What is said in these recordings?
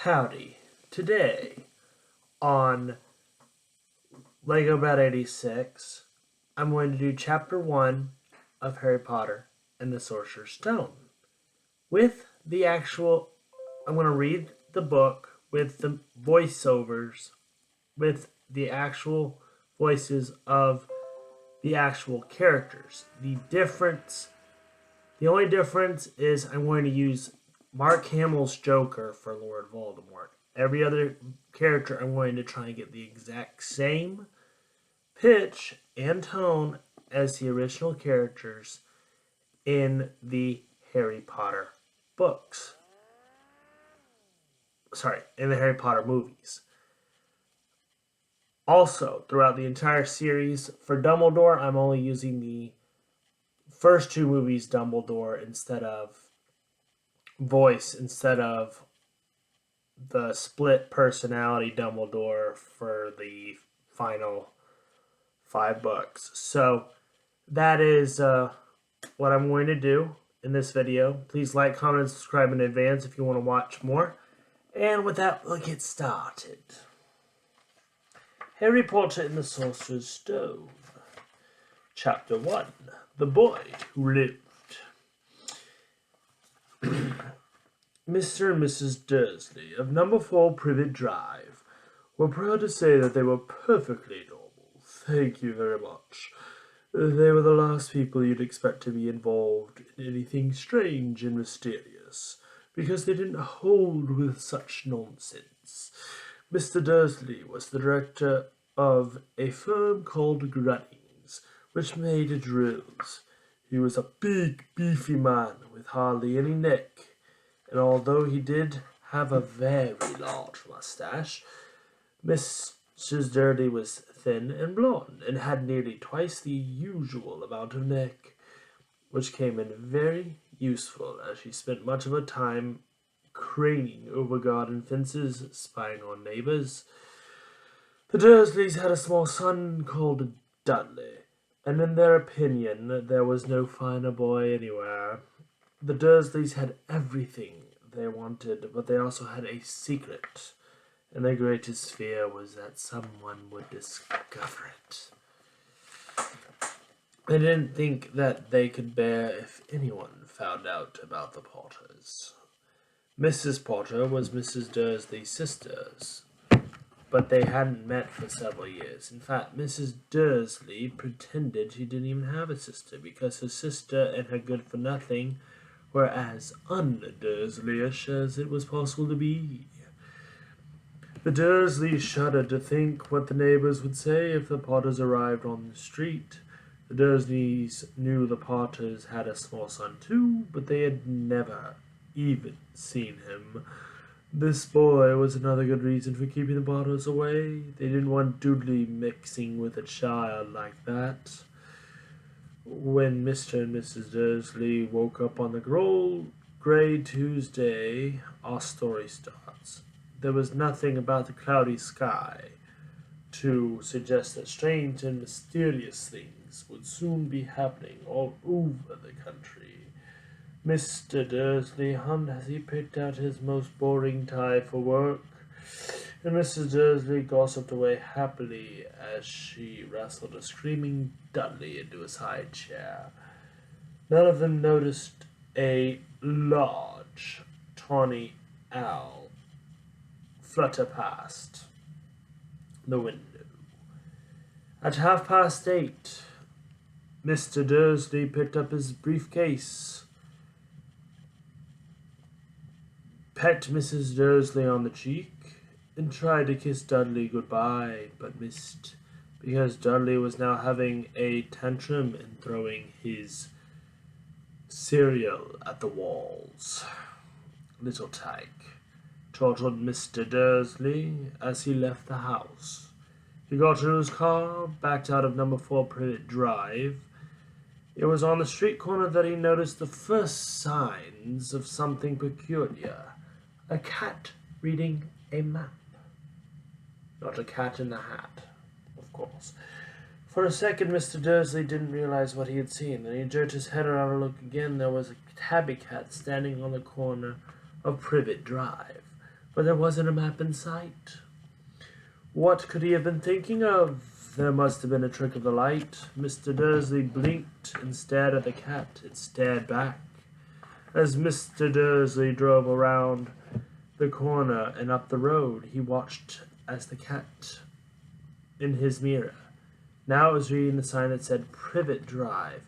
Howdy. Today on Lego Bat 86, I'm going to do Chapter 1 of Harry Potter and the Sorcerer's Stone. I'm going to read the book with the voiceovers, with the actual voices of the actual characters. The only difference is I'm going to use Mark Hamill's Joker for Lord Voldemort. Every other character I'm going to try and get the exact same pitch and tone as the original characters in the Harry Potter books. In the Harry Potter movies. Also, throughout the entire series, for Dumbledore, I'm only using the first two movies Dumbledore instead of the split personality Dumbledore for the final 5 books. So that is what I'm going to do in this video. Please like, comment, and subscribe in advance if you want to watch more. And with that, we'll get started. Harry Potter and the Sorcerer's Stone. Chapter 1. The Boy Who Lived. Mr. and Mrs. Dursley of number 4 Privet Drive were proud to say that they were perfectly normal. Thank you very much. They were the last people you'd expect to be involved in anything strange and mysterious, because they didn't hold with such nonsense. Mr. Dursley was the director of a firm called Grunnings, which made drills. He was a big, beefy man with hardly any neck, and although he did have a very large mustache, Mrs. Dursley was thin and blonde, and had nearly twice the usual amount of neck, which came in very useful, as she spent much of her time craning over garden fences, spying on neighbors. The Dursleys had a small son called Dudley, and in their opinion there was no finer boy anywhere. The Dursleys had everything they wanted, but they also had a secret, and their greatest fear was that someone would discover it. They didn't think that they could bear if anyone found out about the Potters. Mrs. Potter was Mrs. Dursley's sister, but they hadn't met for several years. In fact, Mrs. Dursley pretended she didn't even have a sister, because her sister and her good-for-nothing were as un-Dursleyish as it was possible to be. The Dursleys shuddered to think what the neighbors would say if the Potters arrived on the street. The Dursleys knew the Potters had a small son too, but they had never even seen him. This boy was another good reason for keeping the Potters away. They didn't want Dudley mixing with a child like that. When Mr. and Mrs. Dursley woke up on the gray Tuesday, our story starts. There was nothing about the cloudy sky to suggest that strange and mysterious things would soon be happening all over the country. Mr. Dursley hummed as he picked out his most boring tie for work, and Mrs. Dursley gossiped away happily as she wrestled a screaming Dudley into his high chair. None of them noticed a large, tawny owl flutter past the window. At 8:30, Mr. Dursley picked up his briefcase, pet Mrs. Dursley on the cheek, and tried to kiss Dudley goodbye, but missed, because Dudley was now having a tantrum and throwing his cereal at the walls. Little Tyke chortled Mr. Dursley as he left the house. He got into his car, backed out of number 4 Privet Drive. It was on the street corner that he noticed the first signs of something peculiar. A cat reading a map. Not a cat in the hat, of course. For a second, Mr. Dursley didn't realize what he had seen. Then he jerked his head around to look again. There was a tabby cat standing on the corner of Privet Drive. but there wasn't a map in sight. What could he have been thinking of? There must have been a trick of the light. Mr. Dursley blinked and stared at the cat. It stared back. As Mr. Dursley drove around the corner and up the road, he watched as the cat in his mirror. Now it was reading the sign that said Privet Drive.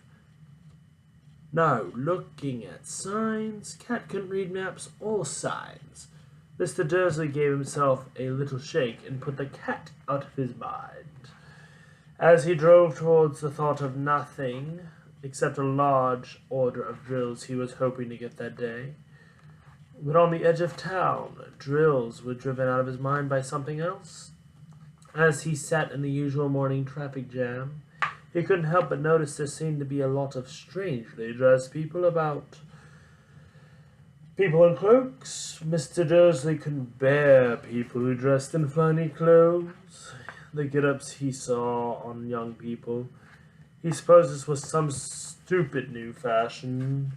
No, looking at signs. Cat couldn't read maps or signs. Mr. Dursley gave himself a little shake and put the cat out of his mind. As he drove towards the thought of nothing except a large order of drills he was hoping to get that day. But on the edge of town, drills were driven out of his mind by something else. As he sat in the usual morning traffic jam, he couldn't help but notice there seemed to be a lot of strangely dressed people about. People in cloaks. Mr. Dursley couldn't bear people who dressed in funny clothes. The get-ups he saw on young people. He supposed this was some stupid new fashion.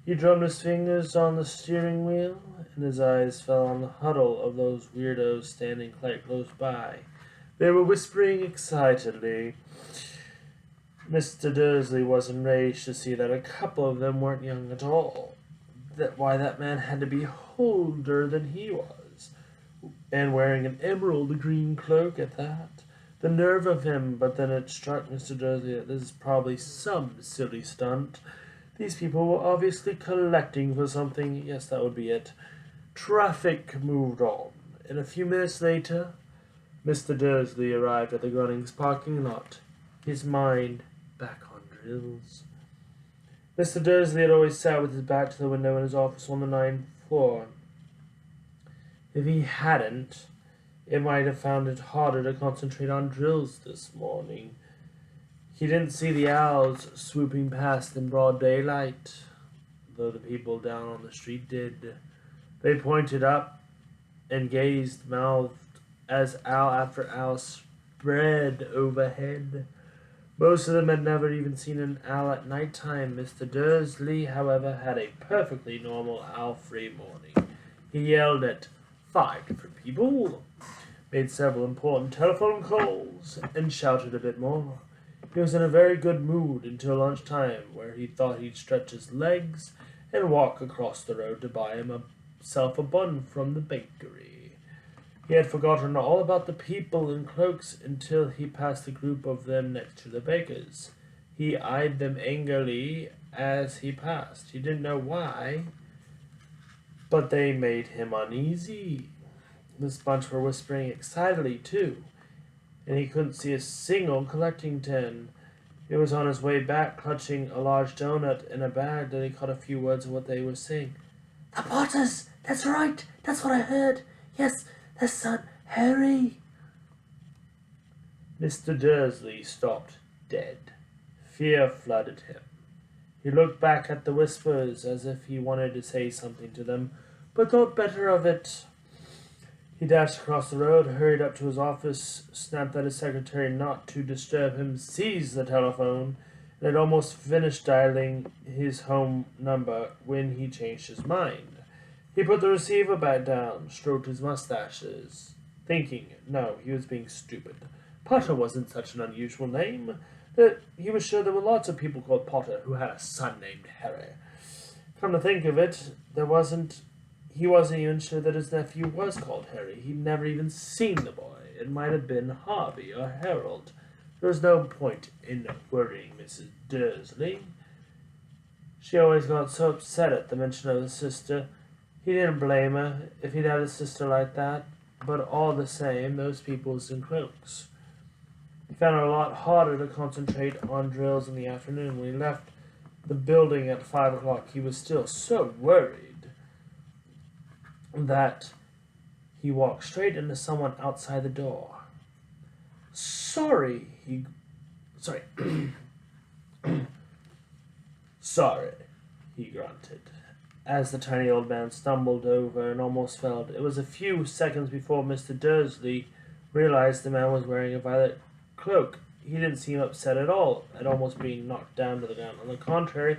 He drummed his fingers on the steering wheel, and his eyes fell on the huddle of those weirdos standing quite close by. They were whispering excitedly. Mr. Dursley was enraged to see that a couple of them weren't young at all. That man had to be older than he was, and wearing an emerald green cloak at that. The nerve of him, but then it struck Mr. Dursley that this is probably some silly stunt. These people were obviously collecting for something. Yes, that would be it. Traffic moved on, and a few minutes later, Mr. Dursley arrived at the Grunnings parking lot, his mind back on drills. Mr. Dursley had always sat with his back to the window in his office on the 9th floor. If he hadn't, it might have found it harder to concentrate on drills this morning. He didn't see the owls swooping past in broad daylight, though the people down on the street did. They pointed up and gazed, mouthed, as owl after owl spread overhead. Most of them had never even seen an owl at night time. Mr. Dursley, however, had a perfectly normal owl-free morning. He yelled at 5 different people, made several important telephone calls, and shouted a bit more. He was in a very good mood until lunchtime, where he thought he'd stretch his legs and walk across the road to buy himself a bun from the bakery. He had forgotten all about the people in cloaks until he passed the group of them next to the baker's. He eyed them angrily as he passed. He didn't know why, but they made him uneasy. This bunch were whispering excitedly, too, and he couldn't see a single collecting tin. He was on his way back, clutching a large donut in a bag, that he caught a few words of what they were saying. "The Potters! That's right! That's what I heard! Yes, their son, Harry!" Mr. Dursley stopped dead. Fear flooded him. He looked back at the whispers as if he wanted to say something to them, but thought better of it. He dashed across the road, hurried up to his office, snapped at his secretary not to disturb him, seized the telephone, and had almost finished dialing his home number when he changed his mind. He put the receiver back down, stroked his mustaches, thinking, no, he was being stupid. Potter wasn't such an unusual name. That he was sure there were lots of people called Potter who had a son named Harry. Come to think of it, he wasn't even sure that his nephew was called Harry. He'd never even seen the boy. It might have been Harvey or Harold. There was no point in worrying Mrs. Dursley. She always got so upset at the mention of his sister. He didn't blame her if he'd had a sister like that, but all the same, those people was in cloaks. He found it a lot harder to concentrate on drills in the afternoon. When he left the building at 5 o'clock, he was still so worried that he walked straight into someone outside the door. Sorry, he grunted, as the tiny old man stumbled over and almost fell. It was a few seconds before Mr. Dursley realized the man was wearing a violet cloak. He didn't seem upset at all at almost being knocked down to the ground. On the contrary,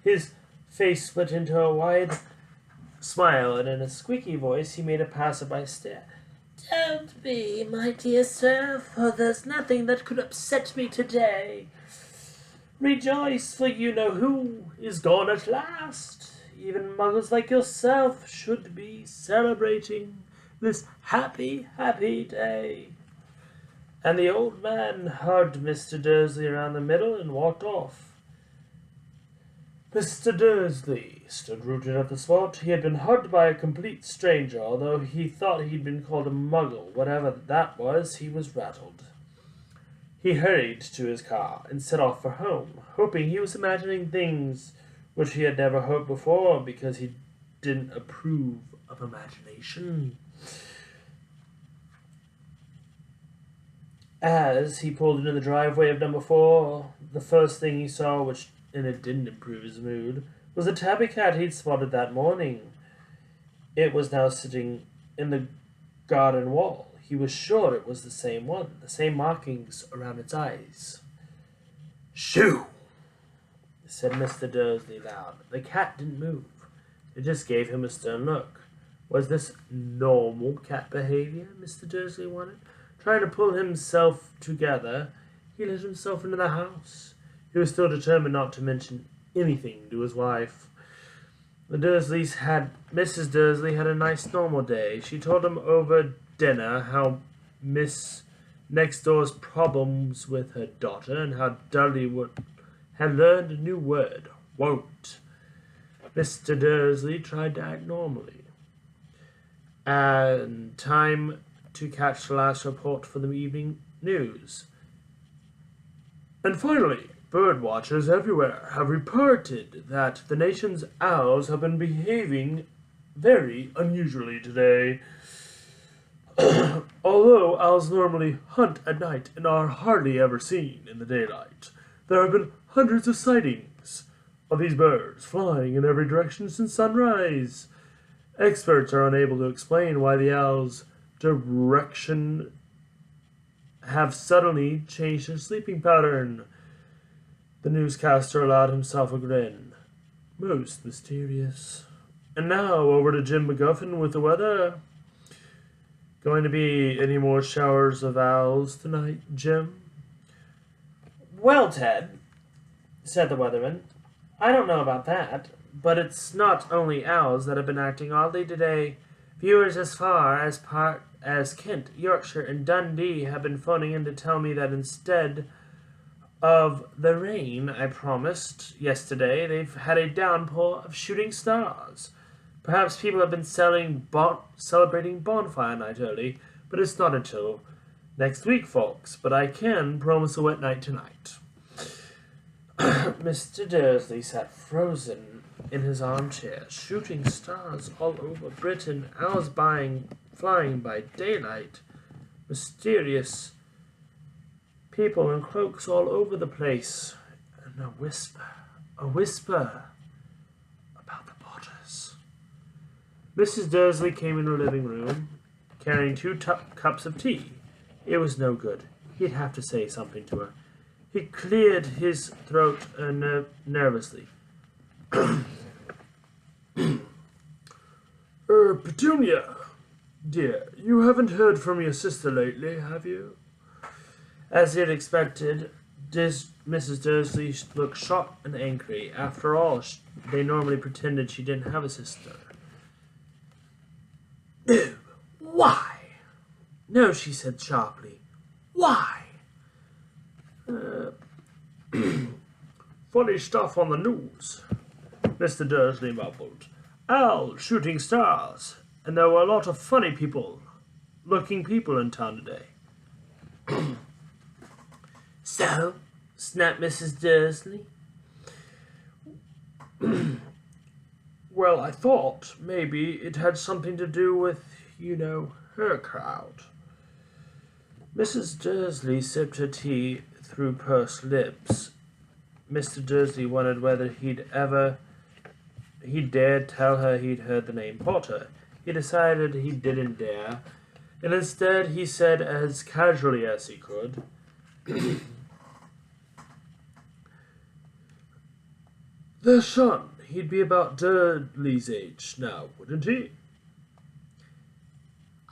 his face split into a wide smile, and in a squeaky voice he made a passerby stare. "Don't be, my dear sir, for there's nothing that could upset me today. Rejoice, for you know who is gone at last. Even muggles like yourself should be celebrating this happy, happy day." And the old man hugged Mr. Dursley around the middle and walked off. Mr. Dursley stood rooted at the spot. He had been hugged by a complete stranger, although he thought he'd been called a muggle. Whatever that was, he was rattled. He hurried to his car and set off for home, hoping he was imagining things which he had never hoped before because he didn't approve of imagination. As he pulled into the driveway of number 4, the first thing he saw, and it didn't improve his mood, was the tabby cat he'd spotted that morning. It was now sitting in the garden wall. He was sure it was the same one, the same markings around its eyes. "Shoo!" said Mr. Dursley loud. The cat didn't move. It just gave him a stern look. Was this normal cat behavior, Mr. Dursley wondered? Trying to pull himself together, he let himself into the house. He was still determined not to mention anything to his wife. Mrs. Dursley had a nice normal day. She told him over dinner how Miss Next Door's problems with her daughter and how Dudley had learned a new word, won't. Mr. Dursley tried to act normally. And time to catch the last report for the evening news. And finally, bird watchers everywhere have reported that the nation's owls have been behaving very unusually today. Although owls normally hunt at night and are hardly ever seen in the daylight, there have been hundreds of sightings of these birds flying in every direction since sunrise. Experts are unable to explain why the owls' direction have suddenly changed their sleeping pattern. The newscaster allowed himself a grin. Most mysterious. And now over to Jim McGuffin with the weather. Going to be any more showers of owls tonight, Jim? "Well, Ted," said the weatherman, "I don't know about that, but it's not only owls that have been acting oddly today. Viewers as far as Kent, Yorkshire, and Dundee have been phoning in to tell me that instead of the rain I promised yesterday, they've had a downpour of shooting stars. Perhaps people have been celebrating bonfire night early, but it's not until next week, folks. But I can promise a wet night tonight." Mr. Dursley sat frozen in his armchair. Shooting stars all over Britain, owls flying by daylight, mysterious people in cloaks all over the place, and a whisper about the Potters. Mrs. Dursley came into the living room, carrying 2 cups of tea. It was no good. He'd have to say something to her. He cleared his throat nervously. Petunia, dear, you haven't heard from your sister lately, have you?" As he had expected, Mrs. Dursley looked shocked and angry. After all, they normally pretended she didn't have a sister. "No, why?" "No," she said sharply. "Why?" "Funny stuff on the news," Mr. Dursley mumbled. "Owls shooting stars, and there were a lot of funny looking people in town today." "So?" snapped Mrs. Dursley. "Well, I thought maybe it had something to do with, her crowd." Mrs. Dursley sipped her tea through pursed lips. Mr. Dursley wondered whether he'd dared tell her he'd heard the name Potter. He decided he didn't dare, and instead he said as casually as he could, "Their son, He'd be about Dudley's age now, wouldn't he?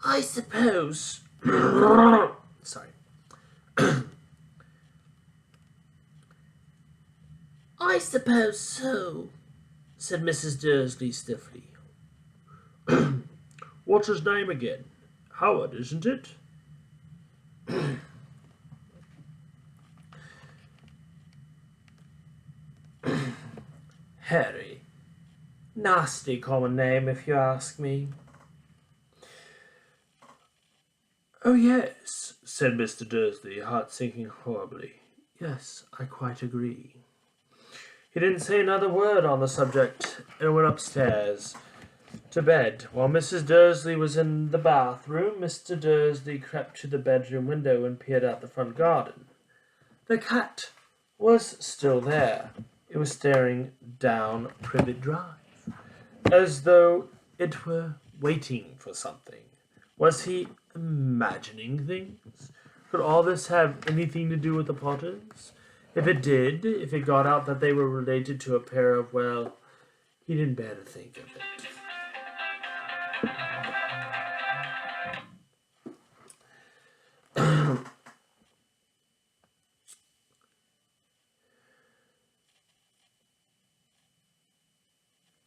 I suppose. Sorry. I suppose so, said Mrs. Dursley stiffly. What's his name again? Howard, isn't it? Harry. Nasty common name, if you ask me. Oh, yes, said Mr. Dursley, heart sinking horribly. Yes, I quite agree. He didn't say another word on the subject and went upstairs to bed. While Mrs. Dursley was in the bathroom, Mr. Dursley crept to the bedroom window and peered out the front garden. The cat was still there. It was staring down Privet Drive, as though it were waiting for something. Was he imagining things? Could all this have anything to do with the Potters? If it did, if it got out that they were related to a pair of, well, he didn't bear to think of it.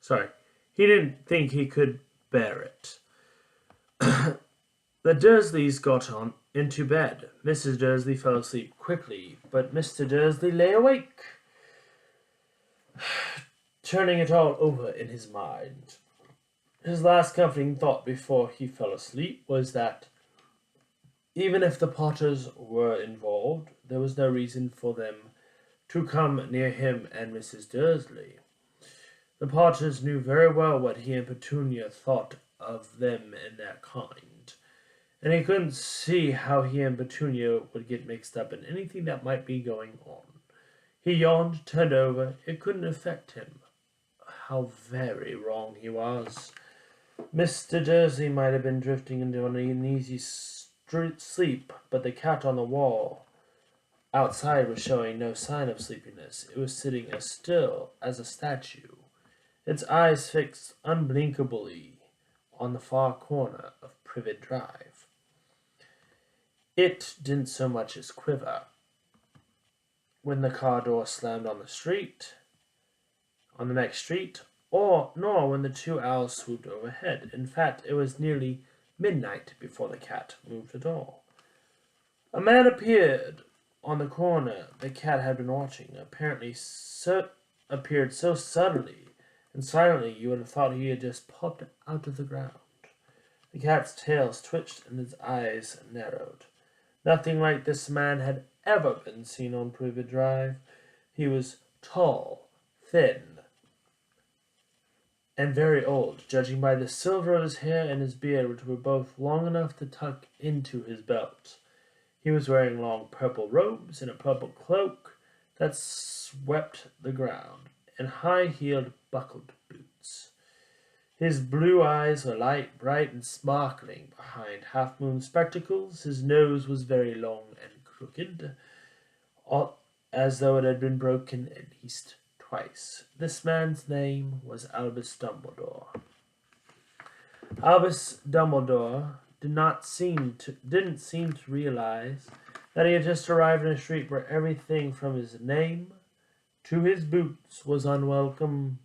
Sorry. He didn't think he could bear it. The Dursleys got on into bed. Mrs. Dursley fell asleep quickly, but Mr. Dursley lay awake, turning it all over in his mind. His last comforting thought before he fell asleep was that even if the Potters were involved, there was no reason for them to come near him and Mrs. Dursley. The Potters knew very well what he and Petunia thought of them and their kind, and he couldn't see how he and Petunia would get mixed up in anything that might be going on. He yawned, turned over. It couldn't affect him. How very wrong he was. Mr. Dursley might have been drifting into an uneasy sleep, but the cat on the wall outside was showing no sign of sleepiness. It was sitting as still as a statue, its eyes fixed unblinkably on the far corner of Privet Drive. It didn't so much as quiver when the car door slammed on the next street, nor when the two owls swooped overhead. In fact, it was nearly midnight before the cat moved at all. A man appeared on the corner the cat had been watching, appeared so suddenly and silently you would have thought he had just popped out of the ground. The cat's tails twitched and his eyes narrowed. Nothing like this man had ever been seen on Privet Drive. He was tall, thin, and very old, judging by the silver of his hair and his beard, which were both long enough to tuck into his belt. He was wearing long purple robes and a purple cloak that swept the ground, and high-heeled buckled boots. His blue eyes were light, bright, and sparkling behind half-moon spectacles. His nose was very long and crooked, as though it had been broken at least twice. This man's name was Albus Dumbledore. Albus Dumbledore didn't seem to realize that he had just arrived in a street where everything from his name to his boots was unwelcome.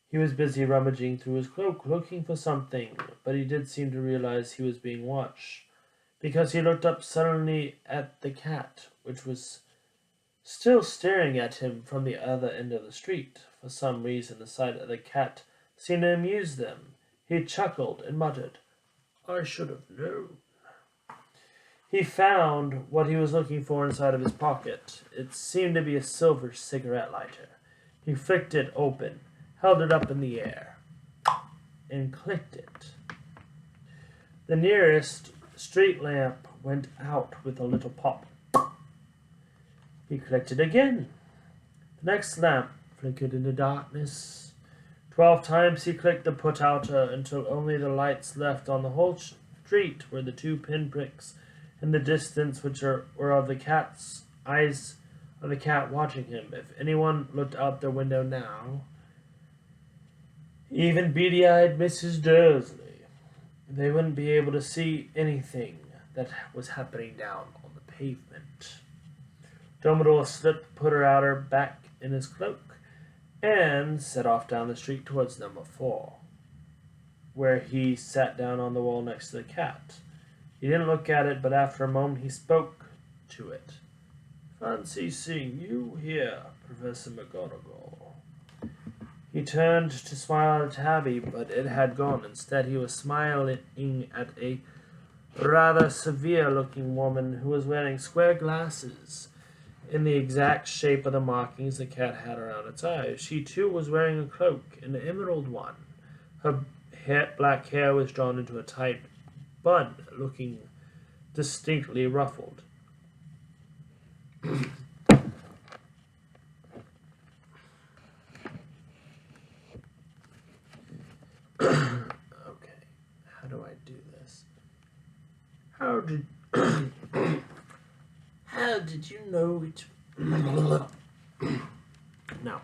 He was busy rummaging through his cloak, looking for something, but he did seem to realize he was being watched, because he looked up suddenly at the cat, which was still staring at him from the other end of the street. For some reason, the sight of the cat seemed to amuse them. He chuckled and muttered, "I should have known." He found what he was looking for inside of his pocket. It seemed to be a silver cigarette lighter. He flicked it open, held it up in the air, and clicked it. The nearest street lamp went out with a little pop. He clicked it again. The next lamp flickered in the darkness. 12 times he clicked the put-outer until only the lights left on the whole street were the two pinpricks in the distance, which were of the cat's eyes of the cat watching him. If anyone looked out their window now, Even beady-eyed Mrs. Dursley. They wouldn't be able to see anything that was happening down on the pavement. Dumbledore put her out her back in his cloak, and set off down the street towards number 4, where he sat down on the wall next to the cat. He didn't look at it, but after a moment he spoke to it. "Fancy seeing you here, Professor McGonagall." He turned to smile at Tabby, but it had gone. Instead, he was smiling at a rather severe-looking woman who was wearing square glasses in the exact shape of the markings the cat had around its eyes. She, too, was wearing a cloak, an emerald one. Her black hair was drawn into a tight bun, looking distinctly ruffled. Okay, how do I do this? How did how did you know it? No.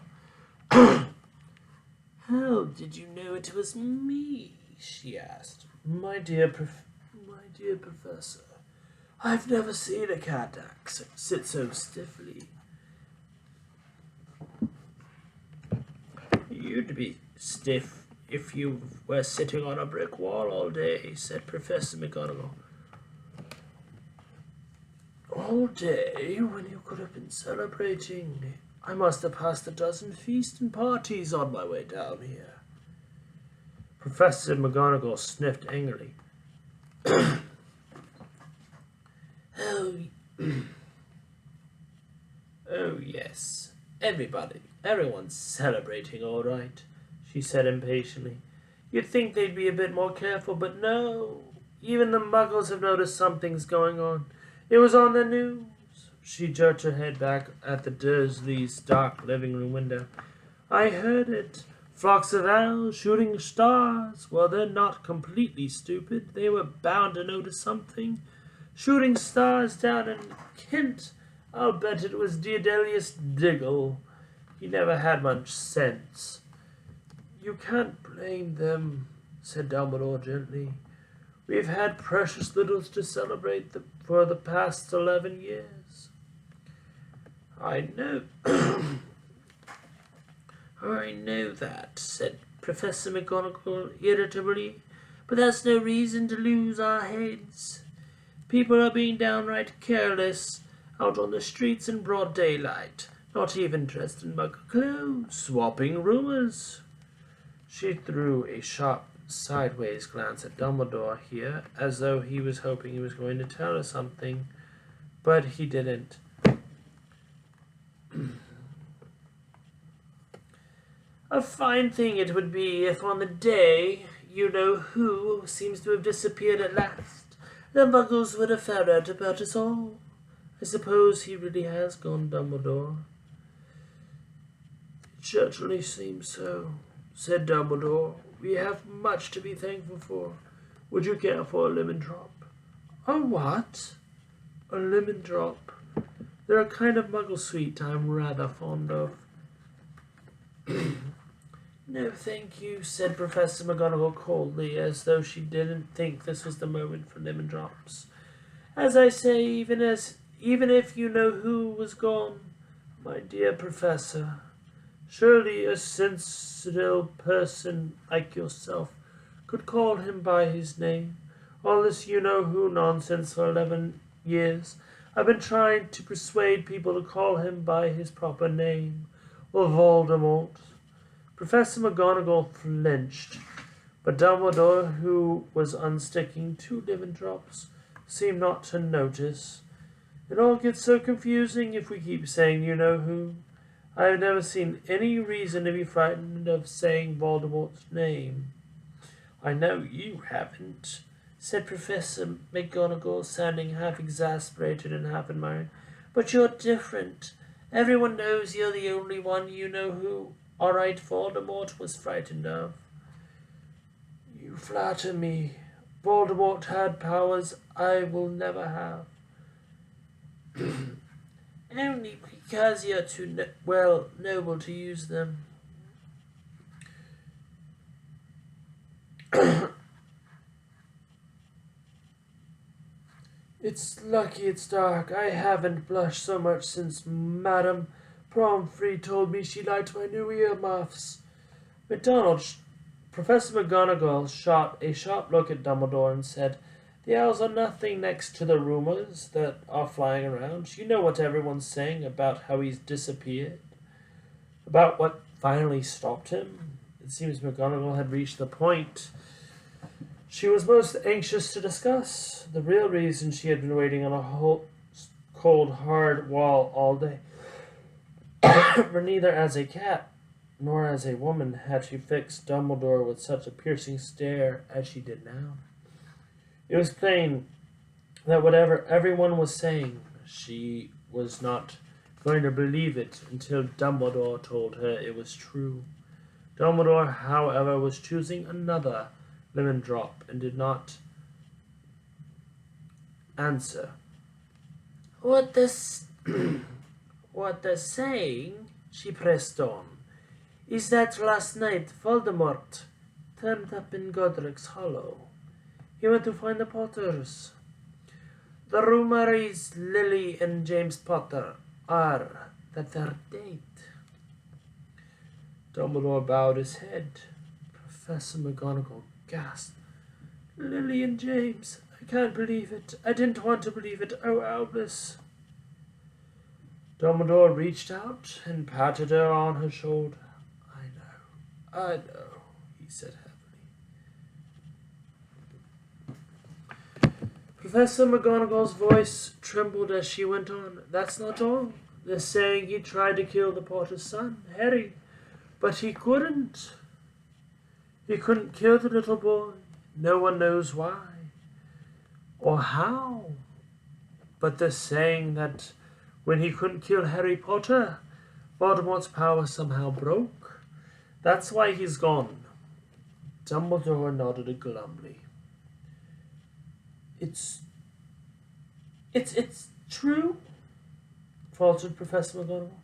How did you know it was me? She asked. My dear professor, I've never seen a cat sit so stiffly. You'd be stiff if you were sitting on a brick wall all day, said Professor McGonagall. All day, when you could have been celebrating. I must have passed a dozen feasts and parties on my way down here. Professor McGonagall sniffed angrily. Oh, oh yes. Everyone's celebrating all right, she said impatiently. You'd think they'd be a bit more careful, but no. Even the Muggles have noticed something's going on. It was on the news. She jerked her head back at the Dursleys' dark living room window. I heard it. Flocks of owls shooting stars. Well, they're not completely stupid. They were bound to notice something. Shooting stars down in Kent. I'll bet it was Deodelius Diggle. He never had much sense. You can't blame them, said Dumbledore gently. We've had precious littles to celebrate for the past 11 years. I know. I know that, said Professor McGonagall irritably, but that's no reason to lose our heads. People are being downright careless out on the streets in broad daylight, not even dressed in Muggle clothes, swapping rumors. She threw a sharp sideways glance at Dumbledore here, as though he was hoping he was going to tell her something, but he didn't. A fine thing it would be if on the day you-know-who seems to have disappeared at last, the Muggles would have found out about us all. I suppose he really has gone, Dumbledore. It certainly seems so, said Dumbledore. We have much to be thankful for. Would you care for a lemon drop? A what? A lemon drop. They're a kind of Muggle sweet I'm rather fond of. No, thank you, said Professor McGonagall coldly, as though she didn't think this was the moment for lemon drops. As I say, even if you-know-who was gone, my dear Professor, surely a sensible person like yourself could call him by his name. All this you-know-who nonsense for 11 years. I've been trying to persuade people to call him by his proper name, or Voldemort. Professor McGonagall flinched, but Dumbledore, who was unsticking 2 lemon drops, seemed not to notice. It all gets so confusing if we keep saying you-know-who. I have never seen any reason to be frightened of saying Voldemort's name. I know you haven't, said Professor McGonagall, sounding half exasperated and half admiring. But you're different. Everyone knows you're the only one you-know-who all right Voldemort was frightened of. You flatter me. Voldemort had powers I will never have. Only because you're too noble to use them. It's lucky it's dark. I haven't blushed so much since Madame Pomfrey told me she liked my new earmuffs. McDonald, Professor McGonagall shot a sharp look at Dumbledore and said, "The owls are nothing next to the rumors that are flying around. You know what everyone's saying about how he's disappeared, about what finally stopped him." It seems McGonagall had reached the point she was most anxious to discuss, the real reason she had been waiting on a cold, hard wall all day. For neither as a cat nor as a woman had she fixed Dumbledore with such a piercing stare as she did now. It was plain that whatever everyone was saying, she was not going to believe it until Dumbledore told her it was true. Dumbledore, however, was choosing another lemon drop and did not answer. What they're saying, she pressed on, is that last night Voldemort turned up in Godric's Hollow. He went to find the Potters. The rumor is Lily and James Potter are that they're dead. Dumbledore bowed his head. Professor McGonagall gasped. Lily and James, I can't believe it. I didn't want to believe it. Oh, Albus. Dumbledore reached out and patted her on her shoulder. I know, he said heavily. Professor McGonagall's voice trembled as she went on. That's not all. They're saying he tried to kill the Potter's son, Harry, but he couldn't. He couldn't kill the little boy. No one knows why or how. But they're saying that when he couldn't kill Harry Potter, Voldemort's power somehow broke. That's why he's gone. Dumbledore nodded glumly. It's true, faltered Professor McGonagall.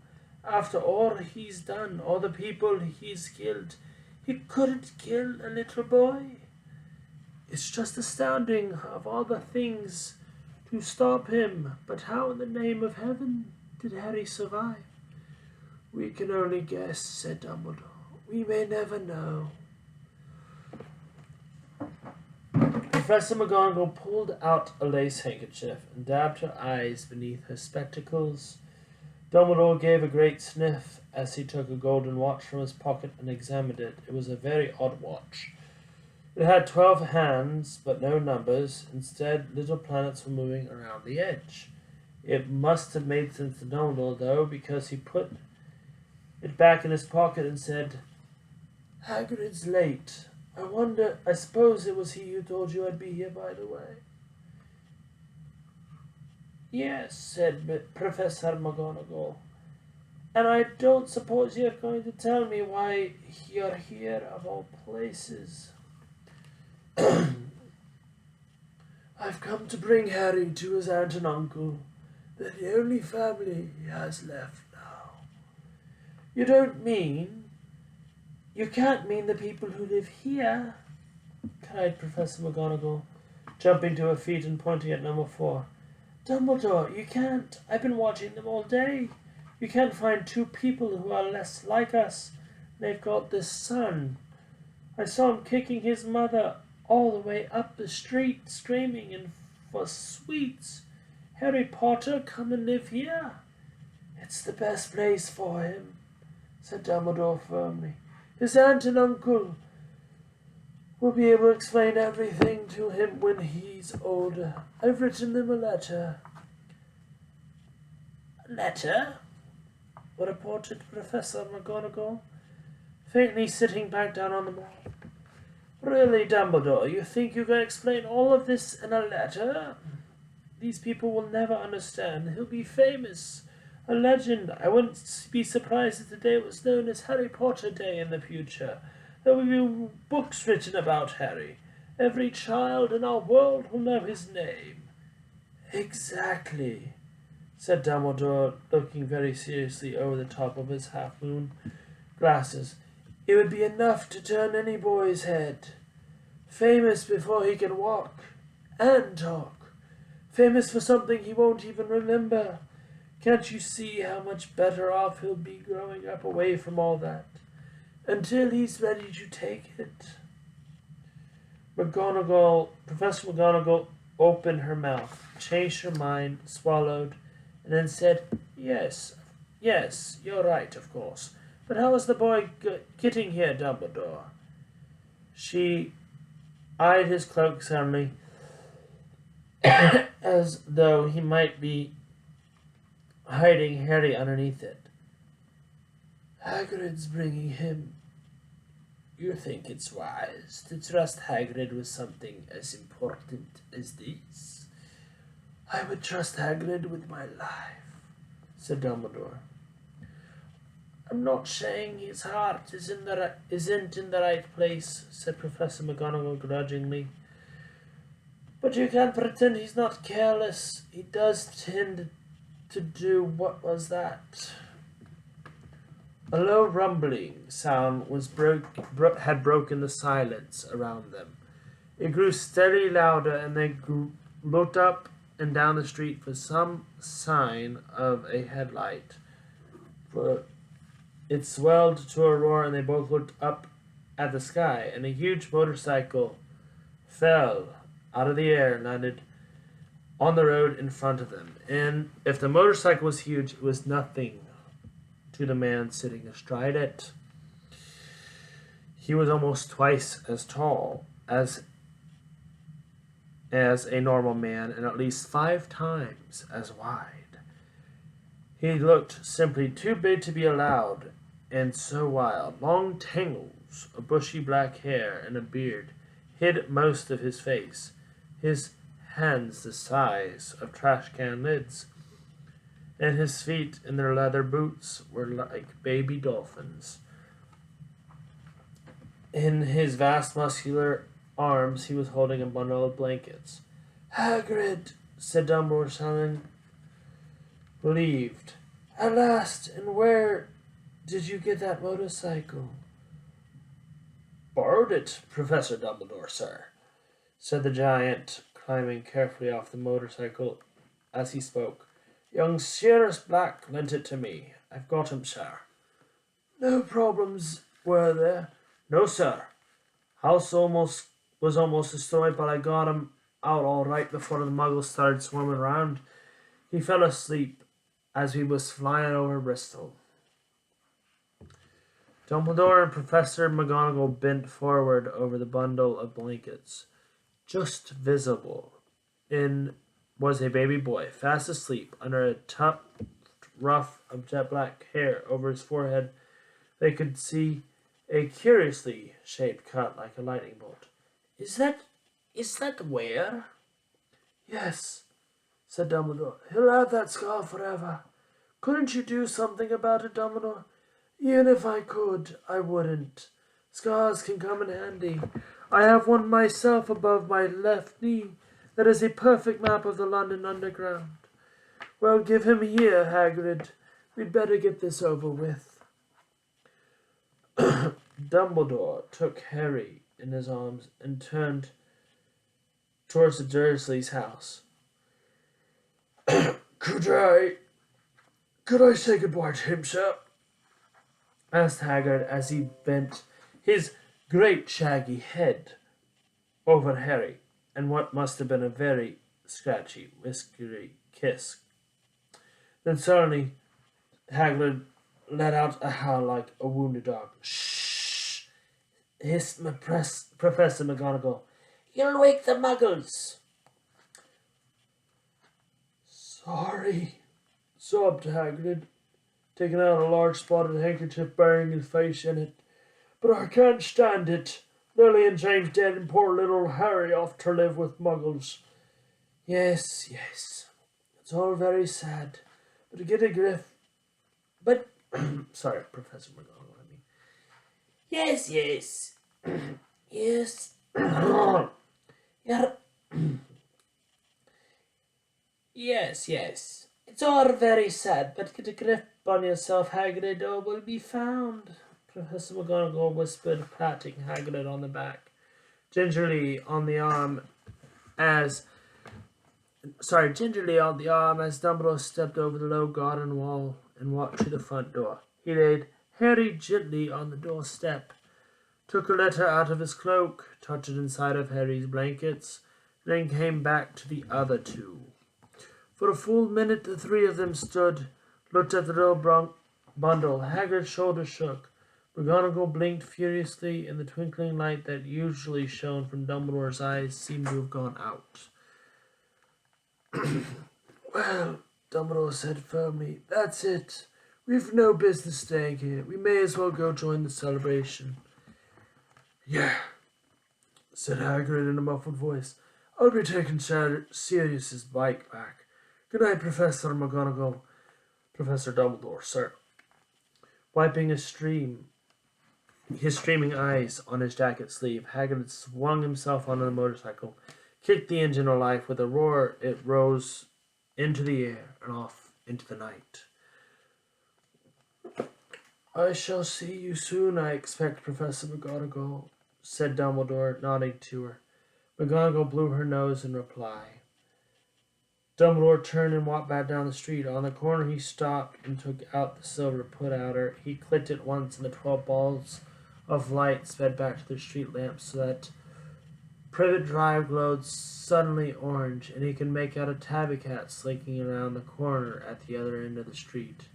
After all he's done, all the people he's killed, he couldn't kill a little boy. It's just astounding of all the things to stop him. But how in the name of heaven did Harry survive? We can only guess, said Dumbledore. We may never know. Professor McGonagall pulled out a lace handkerchief and dabbed her eyes beneath her spectacles. Dumbledore gave a great sniff as he took a golden watch from his pocket and examined it. It was a very odd watch. It had 12 hands, but no numbers. Instead, little planets were moving around the edge. It must have made sense to Dumbledore, though, because he put it back in his pocket and said, Hagrid's late. I suppose it was he who told you I'd be here, by the way. Yes, said Professor McGonagall. And I don't suppose you're going to tell me why you're here of all places. I've come to bring Harry to his aunt and uncle. They're the only family he has left now. You can't mean the people who live here, cried Professor McGonagall, jumping to her feet and pointing at number 4. Dumbledore, you can't. I've been watching them all day. You can't find two people who are less like us. They've got this son. I saw him kicking his mother all the way up the street, screaming and for sweets. Harry Potter, come and live here. It's the best place for him, said Dumbledore firmly. His aunt and uncle will be able to explain everything to him when he's older. I've written them a letter. A letter? Reported Professor McGonagall, faintly sitting back down on the mat. Really, Dumbledore, you think you can explain all of this in a letter? These people will never understand. He'll be famous, a legend. I wouldn't be surprised if the day was known as Harry Potter Day in the future. There will be books written about Harry. Every child in our world will know his name. Exactly, said Dumbledore, looking very seriously over the top of his half-moon glasses. It would be enough to turn any boy's head. Famous before he can walk and talk. Famous for something he won't even remember. Can't you see how much better off he'll be growing up away from all that? Until he's ready to take it. Professor McGonagall opened her mouth, changed her mind, swallowed, and then said, yes, you're right, of course. But how is the boy getting here, Dumbledore? She eyed his cloak suddenly, as though he might be hiding Harry underneath it. Hagrid's bringing him. You think it's wise to trust Hagrid with something as important as this? I would trust Hagrid with my life, said Dumbledore. I'm not saying his heart isn't in the right place, said Professor McGonagall grudgingly. But you can't pretend he's not careless. He does tend to do what was that? A low rumbling sound had broken the silence around them. It grew steadily louder, and they looked up and down the street for some sign of a headlight. For it swelled to a roar, and they both looked up at the sky, and a huge motorcycle fell out of the air and landed on the road in front of them. And if the motorcycle was huge, it was nothing to the man sitting astride it. He was almost twice as tall as a normal man and at least 5 times as wide. He looked simply too big to be allowed, and so wild. Long tangles of bushy black hair and a beard hid most of his face. His hands the size of trash can lids, and his feet in their leather boots were like baby dolphins. In his vast muscular arms he was holding a bundle of blankets. Hagrid, said Dumbledore, sounding relieved. At last, and where did you get that motorcycle? Borrowed it, Professor Dumbledore, sir, said the giant, climbing carefully off the motorcycle as he spoke. Young Sirius Black lent it to me. I've got him, sir. No problems, were there? No, sir. House was almost destroyed, but I got him out all right before the muggles started swarming around. He fell asleep as he was flying over Bristol. Dumbledore and Professor McGonagall bent forward over the bundle of blankets. Just visible was a baby boy, fast asleep under a tufted ruff of jet black hair over his forehead. They could see a curiously shaped cut like a lightning bolt. Is that where? Yes, said Dumbledore. He'll have that scar forever. Couldn't you do something about it, Dumbledore? Even if I could, I wouldn't. Scars can come in handy. I have one myself above my left knee that is a perfect map of the London Underground. Well, give him here, Hagrid. We'd better get this over with. Dumbledore took Harry in his arms and turned towards the Dursleys' house. Could I say goodbye to him, sir? Asked Hagrid as he bent his great shaggy head over Harry and what must have been a very scratchy, whiskery kiss. Then suddenly Hagrid let out a howl like a wounded dog. Shh! Hissed Professor McGonagall. You'll wake the muggles. Sorry, sobbed Hagrid, taking out a large spotted handkerchief burying his face in it. But I can't stand it. Lily and James dead and poor little Harry off to live with muggles. Yes, it's all very sad. But to get a grip... But... Sorry, Professor McGonagall, I mean. Yes. Yes. Yeah. Yes. It's all very sad, but get a grip on yourself, Hagrid, or will be found. Professor McGonagall whispered, patting Hagrid on the back. gingerly on the arm as Dumbledore stepped over the low garden wall and walked to the front door. He laid Harry gently on the doorstep, took a letter out of his cloak, tucked it inside of Harry's blankets, and then came back to the other two. For a full minute the three of them stood, looked at the little bundle. Hagrid's shoulders shook. McGonagall blinked furiously, and the twinkling light that usually shone from Dumbledore's eyes seemed to have gone out. "Well," Dumbledore said firmly, "that's it. We've no business staying here. We may as well go join the celebration." "Yeah," said Hagrid in a muffled voice. "I'll be taking Sirius's bike back. Good night, Professor McGonagall." "Professor Dumbledore, sir." Wiping his streaming eyes on his jacket sleeve, Hagrid swung himself onto the motorcycle, kicked the engine alive. With a roar, it rose into the air and off into the night. "I shall see you soon, I expect, Professor McGonagall," said Dumbledore, nodding to her. McGonagall blew her nose in reply. Dumbledore turned and walked back down the street. On the corner he stopped and took out the silver put-outer. He clicked it once, and the 12 balls of light sped back to their street lamps so that Privet Drive glowed suddenly orange, and he could make out a tabby cat slinking around the corner at the other end of the street.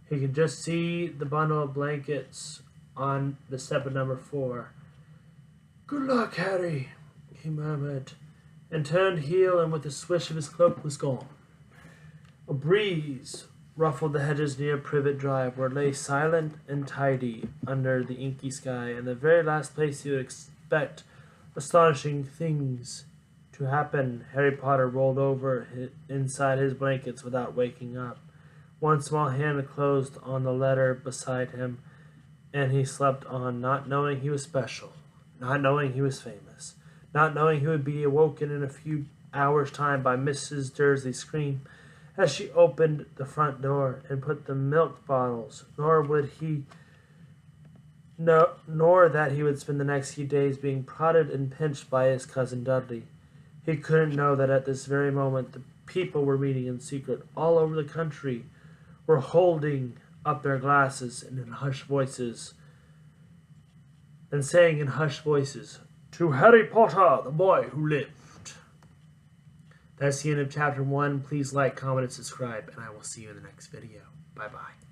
He could just see the bundle of blankets on the step of number 4. "Good luck, Harry," he murmured, and turned heel, and with a swish of his cloak was gone. A breeze ruffled the hedges near Privet Drive, where it lay silent and tidy under the inky sky, and the very last place you would expect astonishing things to happen. Harry Potter rolled over inside his blankets without waking up. One small hand closed on the letter beside him, and he slept on, not knowing he was special, not knowing he was famous, not knowing he would be awoken in a few hours' time by Mrs. Dursley's scream as she opened the front door and put the milk bottles, nor that he would spend the next few days being prodded and pinched by his cousin Dudley. He couldn't know that at this very moment the people were meeting in secret all over the country, were holding up their glasses and saying in hushed voices, "To Harry Potter, the boy who lived." That's the end of chapter 1. Please like, comment, and subscribe, and I will see you in the next video. Bye-bye.